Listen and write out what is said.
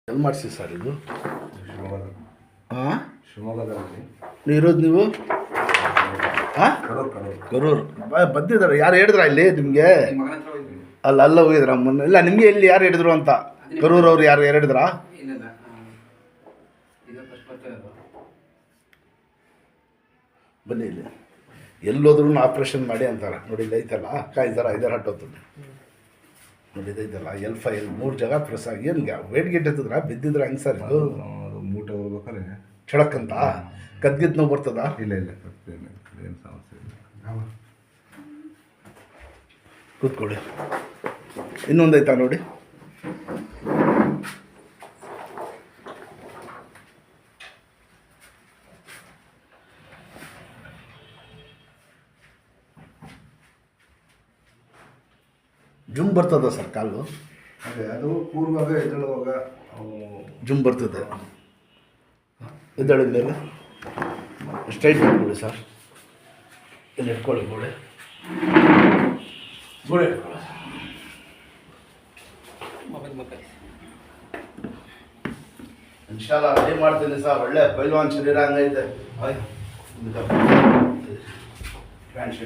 ಎಲ್ಲಿ ಮಾಡಿಸಿ ಸರ್ ಇದು? ಹಾಂ, ಶಿವಮೊಗ್ಗದಲ್ಲಿ ಇರೋದು ನೀವು? ಹಾಂ, ಕರೂರು ಬಂದಿದ್ದಾರೆ. ಯಾರು ಹೇಳಿದ್ರ ಇಲ್ಲಿ ನಿಮಗೆ? ಅಲ್ಲ ಹೋಗಿದ್ರ ಮೊನ್ನೆ? ಇಲ್ಲ, ನಿಮಗೆ ಇಲ್ಲಿ ಯಾರು ಹೇಳಿದ್ರು ಅಂತ? ಕರೂರು ಅವ್ರು ಯಾರು ಹೇಳಿದ್ರ? ಬನ್ನಿ, ಇಲ್ಲಿ ಎಲ್ಲೋದ್ರೂ ಆಪ್ರೇಷನ್ ಮಾಡಿ ಅಂತಾರೆ. ನೋಡಿ, ಇದೈತಲ್ಲ ಇದರ ಹಟ್ಟೋತದೆ ನೋಡಿ, ಇದೈತಲ್ಲ L5 3 ಜಾಗ ಪ್ರೆಸ್ ಆಗಿ. ಏನು ವೇಟ್ ಗಿಟ್ ಎತ್ತಿದ್ರ ಬಿದ್ದಿದ್ರ ಹೆಂಗೆ ಸರ್ ಇದು? ಮೂಟೆ ಹೋಗ್ಬೇಕಾರೆ ಚಳಕ್ಕಂತ ಕದ್ಗಿದ್ ನೋವು ಬರ್ತದ? ಇಲ್ಲ ಏನು ಸಮಸ್ಯೆ ಇಲ್ಲ. ಕೂತ್ಕೊಳ್ಳಿ. ಇನ್ನೊಂದೈತಾ ನೋಡಿ. ಜುಮ್ ಬರ್ತದ ಸರ್ ಕಾಲು? ಅದೇ ಅದು ಕೂರುವಾಗ ಎದ್ದೇಳುವಾಗ ಜುಮ್ ಬರ್ತದೆ. ಎದ್ದೇಳಿದ ಮೇಲೆ ಸ್ಟ್ರೈಟ್ ಮಾಡ್ಕೊಳ್ಳಿ ಸರ್. ಇಲ್ಲಿ ಇಟ್ಕೊಳ್ಳಿ ಗೋಡೆ ಇಟ್ಕೊಳ್ಳಿ. ಇನ್ಶಾಲ್ಲ ರೆಡಿ ಮಾಡ್ತೀನಿ ಸರ್. ಒಳ್ಳೆ ಪೈಲ್ವಾನ್ ಶರೀರ ಹಂಗೈತೆ. Pant shirt